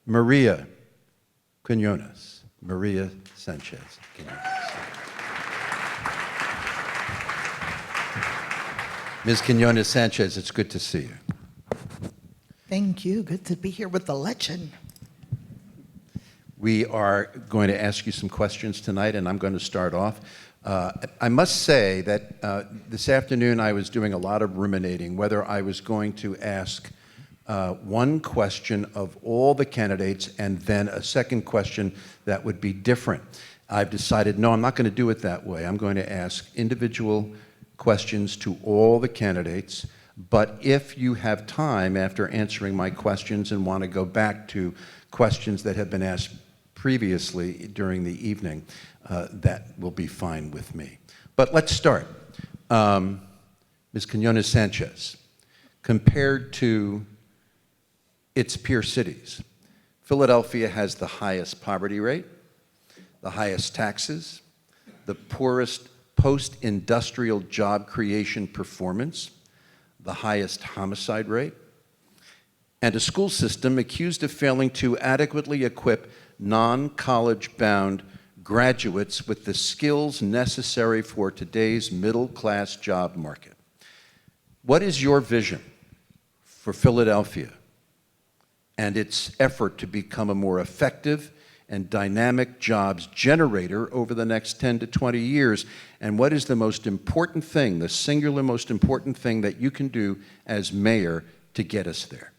Maria Quiñones. Maria Sánchez. Ms. Quiñones Sánchez, it's good to see you. Thank you. Good to be here with the legend. We are going to ask you some questions tonight, and I'm going to start off. I must say that this afternoon I was doing a lot of ruminating whether I was going to ask one question of all the candidates and then a second question that would be different. I've decided, no, I'm not going to do it that way. I'm going to ask individual questions to all the candidates, but if you have time after answering my questions and want to go back to questions that have been asked previously during the evening, that will be fine with me. But let's start. Ms. Quiñones Sánchez, compared to its peer cities, Philadelphia has the highest poverty rate, the highest taxes, the poorest post-industrial job creation performance, the highest homicide rate, and a school system accused of failing to adequately equip non-college-bound graduates with the skills necessary for today's middle-class job market. What is your vision for Philadelphia and its effort to become a more effective and dynamic jobs generator over the next 10 to 20 years? And what is the most important thing, the singular most important thing that you can do as mayor to get us there?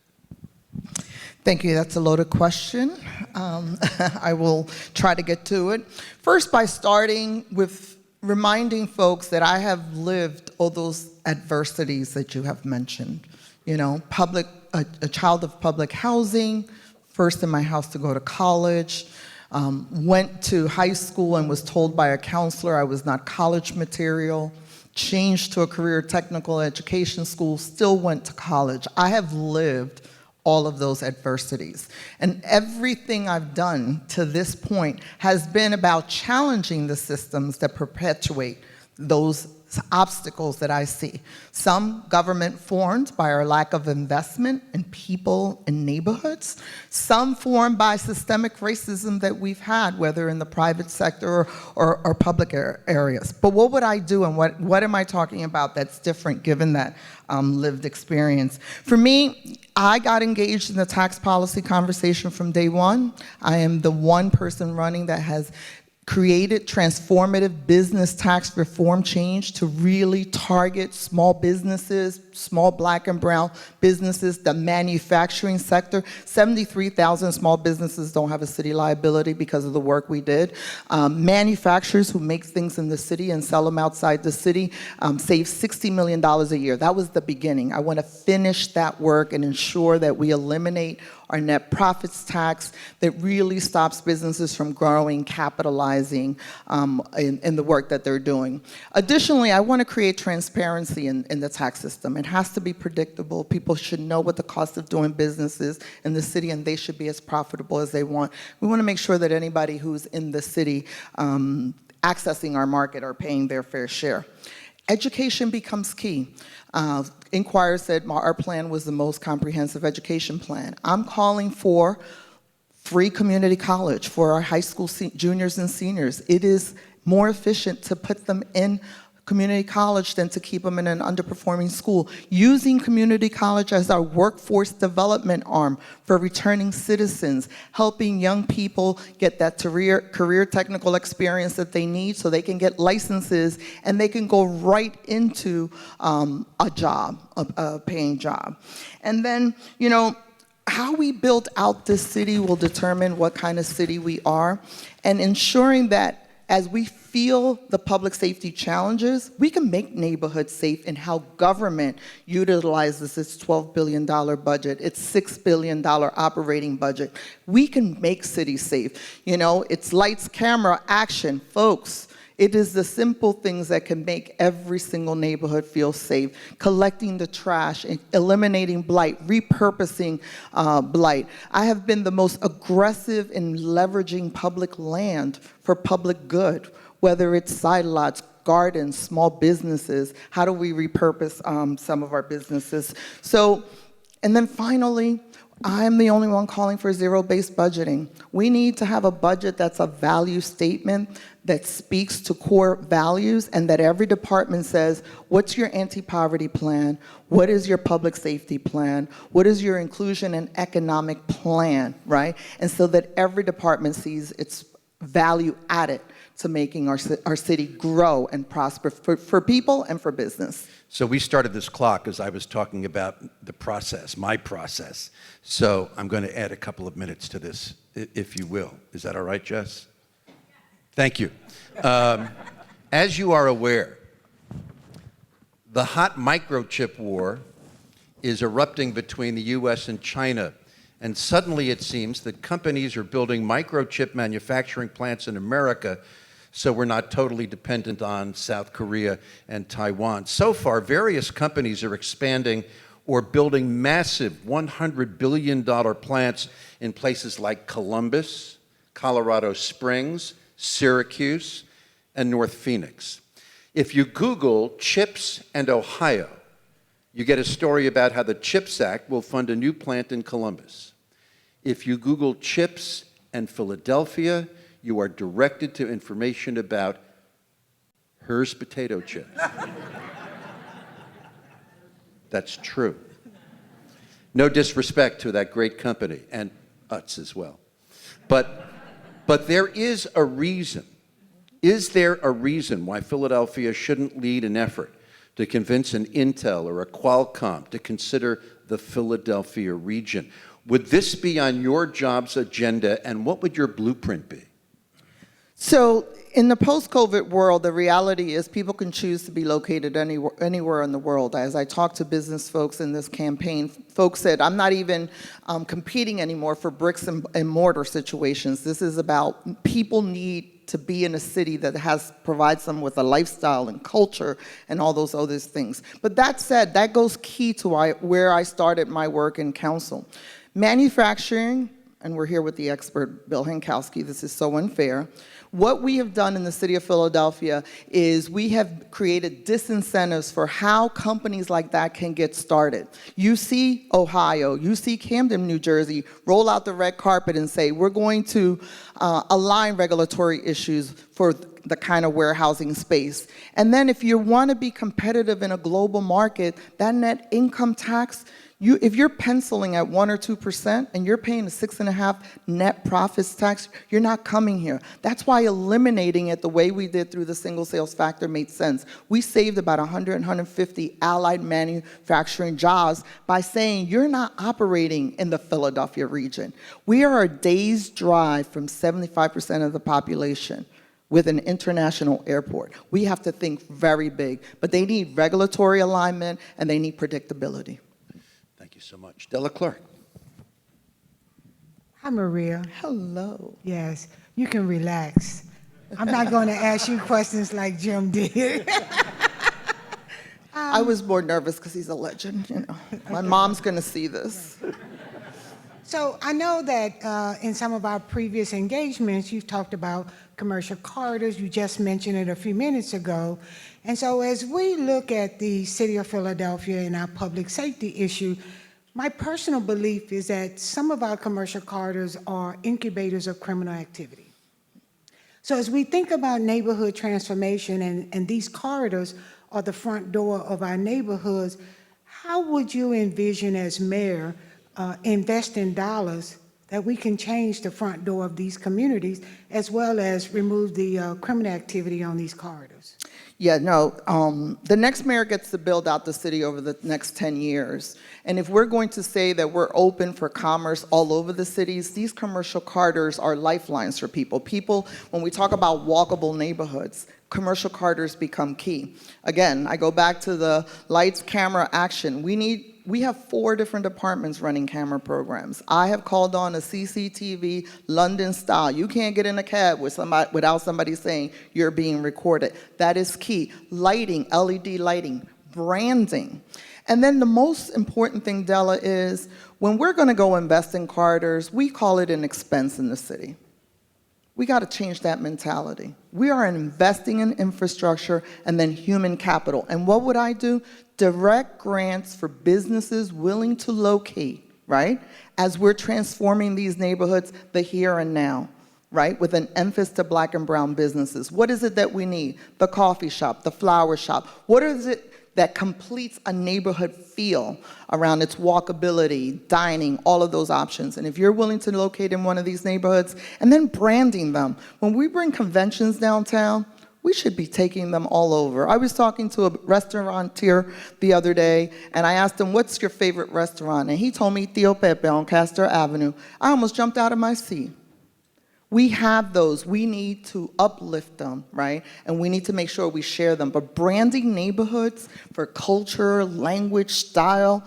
Thank you. That's a loaded question. I will try to get to it. First, by starting with reminding folks that I have lived all those adversities that you have mentioned. You know, a child of public housing, first in my house to go to college, went to high school and was told by a counselor I was not college material, changed to a career technical education school, still went to college. I have lived all of those adversities. And everything I've done to this point has been about challenging the systems that perpetuate those obstacles that I see. Some government formed by our lack of investment in people and neighborhoods. Some formed by systemic racism that we've had, whether in the private sector or public areas. But what would I do and what am I talking about that's different given that lived experience? For me, I got engaged in the tax policy conversation from day one. I am the one person running that has created transformative business tax reform change to really target small businesses, small Black and brown businesses, the manufacturing sector. 73,000 small businesses don't have a city liability because of the work we did. Manufacturers who make things in the city and sell them outside the city save $60 million a year. That was the beginning. I want to finish that work and ensure that we eliminate our net profits tax that really stops businesses from growing, capitalizing in the work that they're doing. Additionally, I want to create transparency in the tax system. It has to be predictable. People should know what the cost of doing business is in the city, and they should be as profitable as they want. We want to make sure that anybody who's in the city accessing our market are paying their fair share. Education becomes key. Inquirer said our plan was the most comprehensive education plan. I'm calling for free community college for our high school juniors and seniors. It is more efficient to put them in community college than to keep them in an underperforming school. Using community college as our workforce development arm for returning citizens, helping young people get that career technical experience that they need so they can get licenses and they can go right into a job, a paying job. And then, you know, how we build out this city will determine what kind of city we are, and ensuring that as we feel the public safety challenges, we can make neighborhoods safe in how government utilizes its $12 billion budget, its $6 billion operating budget. We can make cities safe. You know, it's lights, camera, action. Folks, it is the simple things that can make every single neighborhood feel safe. Collecting the trash, eliminating blight, repurposing blight. I have been the most aggressive in leveraging public land for public good, whether it's side lots, gardens, small businesses. How do we repurpose some of our businesses? So, and then finally, I'm the only one calling for zero-based budgeting. We need to have a budget that's a value statement that speaks to core values, and that every department says, what's your anti-poverty plan? What is your public safety plan? What is your inclusion and economic plan, right? And so that every department sees its value added to making our city grow and prosper for people and for business. So we started this clock as I was talking about the process, my process. So I'm going to add a couple of minutes to this, if you will. Is that all right, Jess? Thank you. As you are aware, the hot microchip war is erupting between the U.S. and China. And suddenly it seems that companies are building microchip manufacturing plants in America, so we're not totally dependent on South Korea and Taiwan. So far, various companies are expanding or building massive $100 billion plants in places like Columbus, Colorado Springs, Syracuse, and North Phoenix. If you Google CHIPS and Ohio, you get a story about how the CHIPS Act will fund a new plant in Columbus. If you Google CHIPS and Philadelphia, you are directed to information about Her's potato chips. That's true. No disrespect to that great company, and Utz as well. But there is a reason. Is there a reason why Philadelphia shouldn't lead an effort to convince an Intel or a Qualcomm to consider the Philadelphia region? Would this be on your job's agenda, and what would your blueprint be? So in the post-COVID world, the reality is people can choose to be located anywhere in the world. As I talked to business folks in this campaign, folks said, I'm not even competing anymore for bricks and mortar situations. This is about people need to be in a city that provides them with a lifestyle and culture and all those other things. But that said, that goes key to where I started my work in council. Manufacturing, and we're here with the expert, Bill Hankowsky, this is so unfair. What we have done in the city of Philadelphia is we have created disincentives for how companies like that can get started. You see Ohio, you see Camden, New Jersey, roll out the red carpet and say, we're going to align regulatory issues for the kind of warehousing space. And then if you want to be competitive in a global market, that net income tax, if you're penciling at 1 or 2% and you're paying a 6.5 net profits tax, you're not coming here. That's why eliminating it the way we did through the single sales factor made sense. We saved about 100, 150 allied manufacturing jobs by saying you're not operating in the Philadelphia region. We are a day's drive from 75% of the population with an international airport. We have to think very big, but they need regulatory alignment and they need predictability. Thank you so much. Della Clark. Hi, Maria. Hello. Yes, you can relax. I'm not going to ask you questions like Jim did. I was more nervous because he's a legend, you know. My mom's going to see this. So I know that in some of our previous engagements, you've talked about commercial corridors. You just mentioned it a few minutes ago. And so as we look at the city of Philadelphia and our public safety issue, my personal belief is that some of our commercial corridors are incubators of criminal activity. So as we think about neighborhood transformation and these corridors are the front door of our neighborhoods, how would you envision as mayor investing dollars that we can change the front door of these communities as well as remove the criminal activity on these corridors? Yeah, no, the next mayor gets to build out the city over the next 10 years. And if we're going to say that we're open for commerce all over the cities, these commercial corridors are lifelines for people. People, when we talk about walkable neighborhoods, commercial corridors become key. Again, I go back to the lights, camera, action. We have 4 different departments running camera programs. I have called on a CCTV London style. You can't get in a cab with somebody without somebody saying you're being recorded. That is key. Lighting, LED lighting, branding. And then the most important thing, Della, is when we're going to go invest in corridors, we call it an expense in the city. We got to change that mentality. We are investing in infrastructure and then human capital. And what would I do? Direct grants for businesses willing to locate right? As we're transforming these neighborhoods, the here and now, right? With an emphasis to black and brown businesses. What is it that we need? The coffee shop, the flower shop. What is it that completes a neighborhood feel around its walkability, dining, all of those options? And if you're willing to locate in one of these neighborhoods, and then branding them. When we bring conventions downtown, we should be taking them all over. I was talking to a restaurateur the other day, and I asked him, what's your favorite restaurant? And he told me Tio Pepe on Castor Avenue. I almost jumped out of my seat. We have those. We need to uplift them, right? And we need to make sure we share them. But branding neighborhoods for culture, language, style,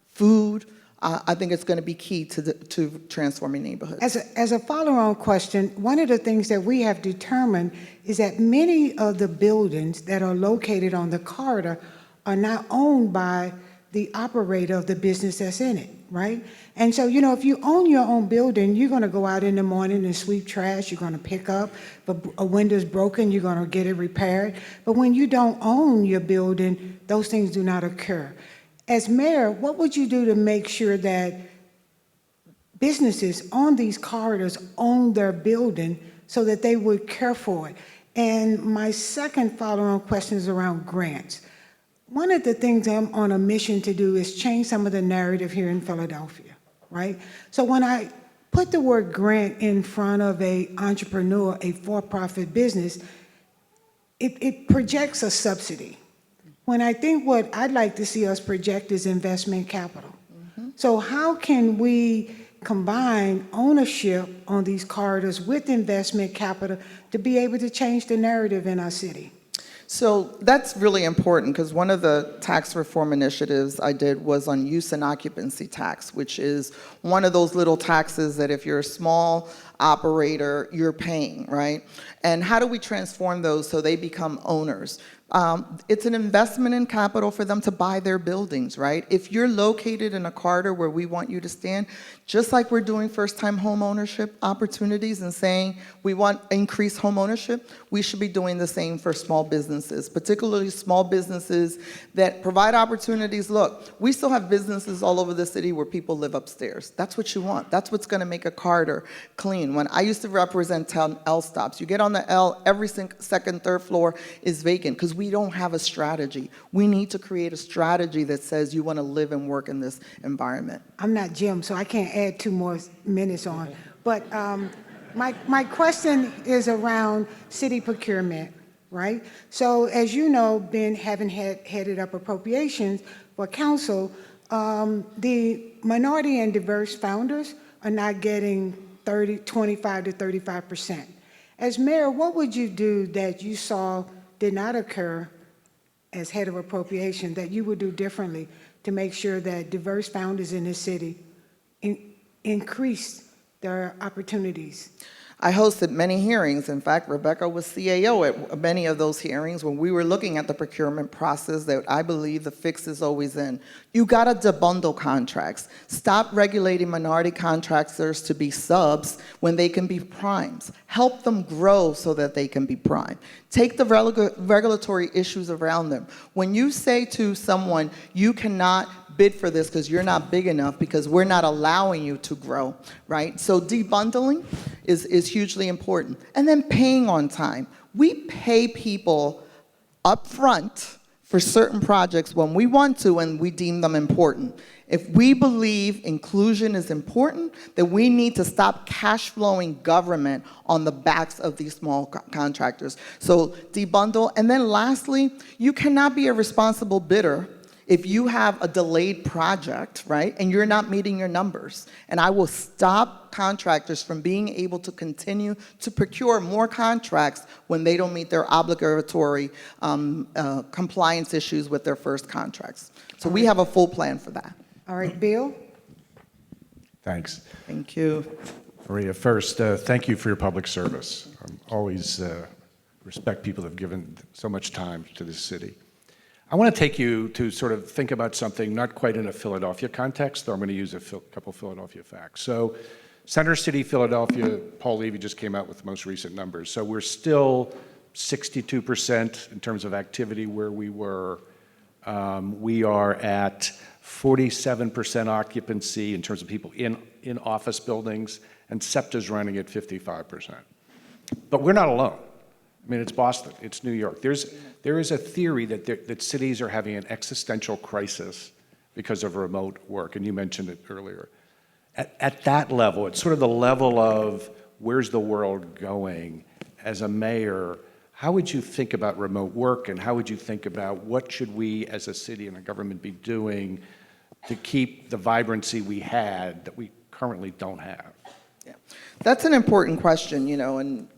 food, I think it's going to be key to transforming neighborhoods. As a follow-on question, one of the things that we have determined is that many of the buildings that are located on the corridor are not owned by the operator of the business that's in it, right? And so, you know, if you own your own building, you're going to go out in the morning and sweep trash. You're going to pick up. If a window's broken, you're going to get it repaired. But when you don't own your building, those things do not occur. As mayor, what would you do to make sure that businesses on these corridors own their building so that they would care for it? And my second follow-on question is around grants. One of the things I'm on a mission to do is change some of the narrative here in Philadelphia, right? So when I put the word grant in front of an entrepreneur, a for-profit business, it projects a subsidy. When I think what I'd like to see us project is investment capital. So how can we combine ownership on these corridors with investment capital to be able to change the narrative in our city? So that's really important, because one of the tax reform initiatives I did was on use and occupancy tax, which is one of those little taxes that if you're a small operator, you're paying, right? And how do we transform those so they become owners? It's an investment in capital for them to buy their buildings, right? If you're located in a corridor where we want you to stand, just like we're doing first-time home ownership opportunities and saying we want increased home ownership, we should be doing the same for small businesses, particularly small businesses that provide opportunities. Look, we still have businesses all over the city where people live upstairs. That's what you want. That's what's going to make a corridor clean. When I used to represent town L stops, you get on the L, every second, third floor is vacant because we don't have a strategy. We need to create a strategy that says you want to live and work in this environment. I'm not Jim, so I can't add 2 more minutes on. But my question is around city procurement, right? So as you know, having headed up appropriations for council, the minority and diverse founders are not getting 25 to 35%. As mayor, what would you do that you saw did not occur as head of appropriation that you would do differently to make sure that diverse founders in this city increase their opportunities? I hosted many hearings. In fact, Rebecca was CAO at many of those hearings when we were looking at the procurement process that I believe the fix is always in. You gotta debundle contracts. Stop regulating minority contractors to be subs when they can be primes. Help them grow so that they can be prime. Take the regulatory issues around them. When you say to someone, you cannot bid for this because you're not big enough because we're not allowing you to grow, right? So debundling is hugely important. And then paying on time. We pay people up front for certain projects when we want to and we deem them important. If we believe inclusion is important, then we need to stop cash flowing government on the backs of these small contractors. So debundle. And then lastly, you cannot be a responsible bidder if you have a delayed project, right, and you're not meeting your numbers. And I will stop contractors from being able to continue to procure more contracts when they don't meet their obligatory compliance issues with their first contracts. So we have a full plan for that. All right, Bill? Thanks. Thank you. Maria, first, thank you for your public service. Always respect people that have given so much time to this city. I want to take you to sort of think about something not quite in a Philadelphia context, though I'm going to use a couple Philadelphia facts. So Center City, Philadelphia, Paul Levy just came out with the most recent numbers. So we're still 62% in terms of activity where we were. We are at 47% occupancy in terms of people in office buildings, and SEPTA's running at 55%. But we're not alone. I mean, it's Boston, it's New York. There is a theory that cities are having an existential crisis because of remote work, and you mentioned it earlier. At that level, it's sort of the level of where's the world going. As a mayor, how would you think about remote work, and how would you think about what should we as a city and a government be doing to keep the vibrancy we had that we currently don't have? Yeah. That's an important question, and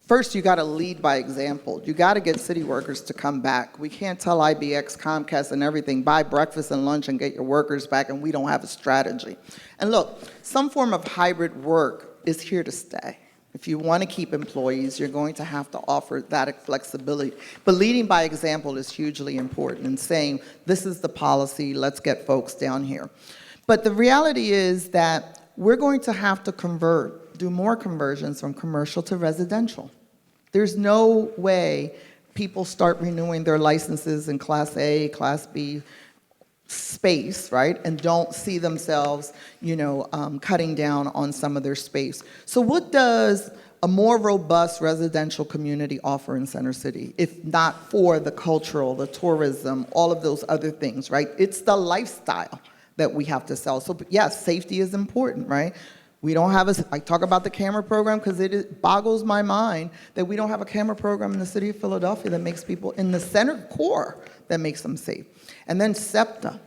first you got to lead by example. You got to get city workers to come back. We can't tell IBX, Comcast, and everything, buy breakfast and lunch and get your workers back, and we don't have a strategy. And look, some form of hybrid work is here to stay. If you want to keep employees, you're going to have to offer that flexibility. But leading by example is hugely important, and saying, this is the policy, let's get folks down here. But the reality is that we're going to have to do more conversions from commercial to residential. There's no way people start renewing their licenses in Class A, Class B space, right, and don't see themselves, cutting down on some of their space. So what does a more robust residential community offer in Center City, if not for the cultural, the tourism, all of those other things, right? It's the lifestyle that we have to sell. So yes, safety is important, right? We don't have I talk about the camera program because it boggles my mind that we don't have a camera program in the city of Philadelphia that makes people in the center core, that makes them safe. And then SEPTA.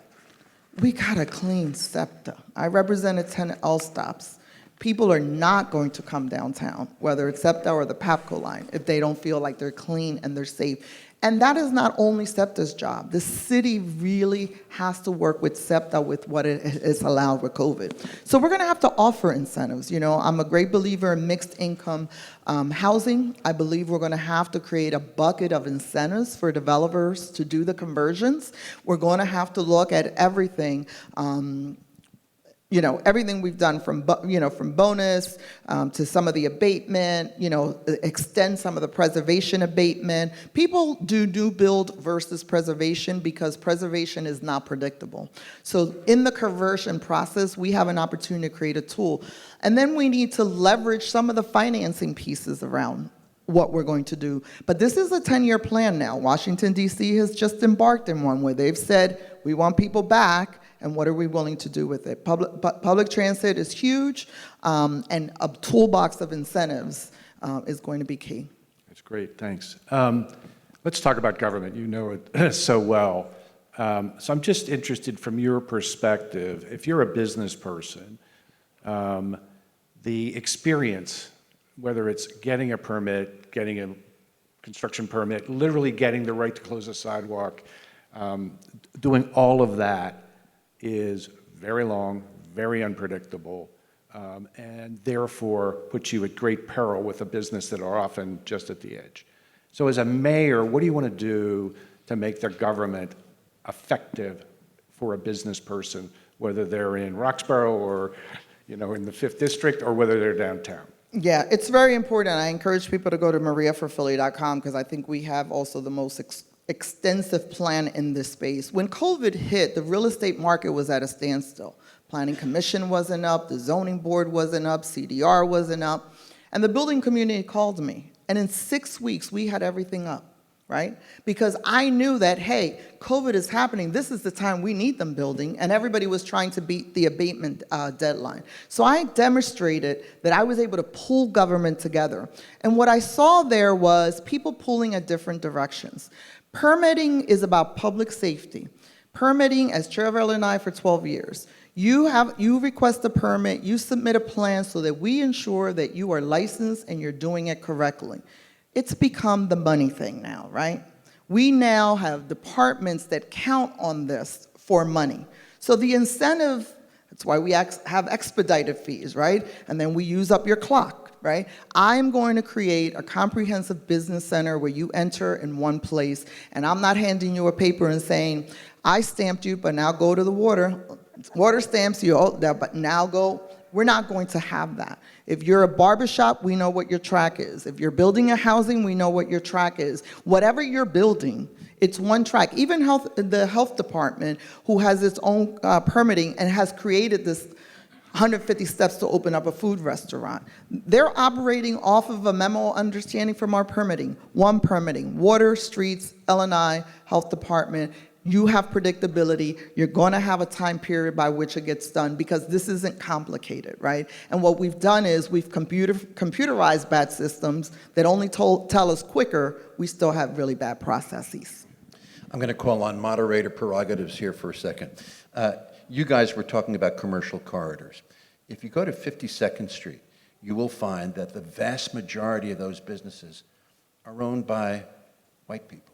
We got to clean SEPTA. I represented 10 L-stops. People are not going to come downtown, whether it's SEPTA or the PAPCO line, if they don't feel like they're clean and they're safe. And that is not only SEPTA's job. The city really has to work with SEPTA with what it is allowed with COVID. So we're going to have to offer incentives. I'm a great believer in mixed income housing. I believe we're going to have to create a bucket of incentives for developers to do the conversions. We're going to have to look at everything. Everything we've done from bonus to some of the abatement, extend some of the preservation abatement. People do new build versus preservation because preservation is not predictable. So in the conversion process, we have an opportunity to create a tool. And then we need to leverage some of the financing pieces around what we're going to do. But this is a 10-year plan now. Washington, D.C. has just embarked in one where they've said, we want people back, and what are we willing to do with it? Public transit is huge, and a toolbox of incentives is going to be key. That's great, thanks. Let's talk about government. You know it so well. So I'm just interested from your perspective, if you're a business person, the experience, whether it's getting a permit, getting a construction permit, literally getting the right to close a sidewalk, doing all of that is very long, very unpredictable, and therefore puts you at great peril with a business that are often just at the edge. So as a mayor, what do you want to do to make the government effective for a business person, whether they're in Roxborough or in the 5th District or whether they're downtown? Yeah, it's very important. I encourage people to go to mariaforphilly.com because I think we have also the most extensive plan in this space. When COVID hit, the real estate market was at a standstill. Planning Commission wasn't up, the zoning board wasn't up, CDR wasn't up, and the building community called me. And in 6 weeks, we had everything up, right? Because I knew that, hey, COVID is happening, this is the time we need them building, and everybody was trying to beat the abatement deadline. So I demonstrated that I was able to pull government together. And what I saw there was people pulling at different directions. Permitting is about public safety. Permitting, as chair of L&I for 12 years, you request a permit, you submit a plan so that we ensure that you are licensed and you're doing it correctly. It's become the money thing now, right? We now have departments that count on this for money. So the incentive, that's why we have expedited fees, right? And then we use up your clock. Right? I'm going to create a comprehensive business center where you enter in one place, and I'm not handing you a paper and saying, I stamped you, but now go to the water. Water stamps you, but now go We're not going to have that. If you're a barbershop, we know what your track is. If you're building a housing, we know what your track is. Whatever you're building, it's one track. Even the health department, who has its own permitting and has created this 150 steps to open up a food restaurant. They're operating off of a memo understanding from our permitting. One permitting, water, streets, L&I, health department. You have predictability. You're going to have a time period by which it gets done because this isn't complicated, right? And what we've done is we've computerized bad systems that only tell us quicker. We still have really bad processes. I'm going to call on moderator prerogatives here for a second. You guys were talking about commercial corridors. If you go to 52nd Street, you will find that the vast majority of those businesses are owned by white people.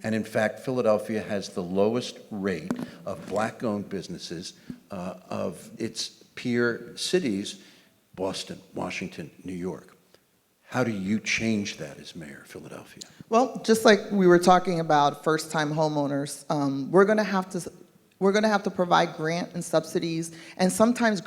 And in fact, Philadelphia has the lowest rate of black-owned businesses of its peer cities, Boston, Washington, New York. How do you change that as mayor of Philadelphia? Well, just like we were talking about first-time homeowners, we're going to have to provide grant and subsidies, and sometimes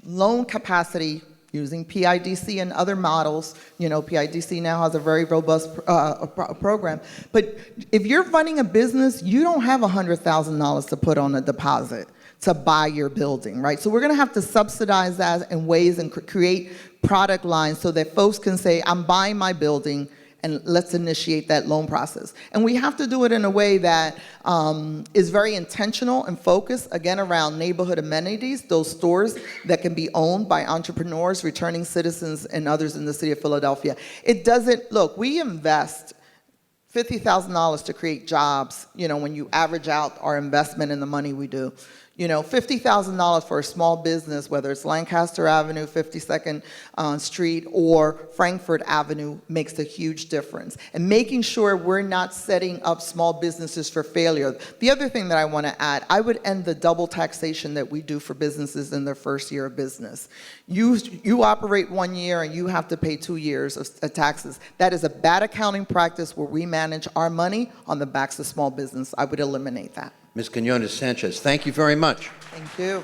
loan capacity using PIDC and other models. You know, PIDC now has a very robust program. But if you're running a business, you don't have $100,000 to put on a deposit to buy your building, right? So we're going to have to subsidize that in ways and create product lines so that folks can say, I'm buying my building, and let's initiate that loan process. And we have to do it in a way that is very intentional and focused, again, around neighborhood amenities, those stores that can be owned by entrepreneurs, returning citizens, and others in the city of Philadelphia. It doesn't, look, we invest $50,000 to create jobs, you know, when you average out our investment and the money we do. You know, $50,000 for a small business, whether it's Lancaster Avenue, 52nd Street, or Frankfurt Avenue, makes a huge difference. And making sure we're not setting up small businesses for failure. The other thing that I want to add, I would end the double taxation that we do for businesses in their first year of business. You operate 1 year and you have to pay 2 years of taxes. That is a bad accounting practice where we manage our money on the backs of small business. I would eliminate that. Ms. Quiñones Sánchez, thank you very much. Thank you.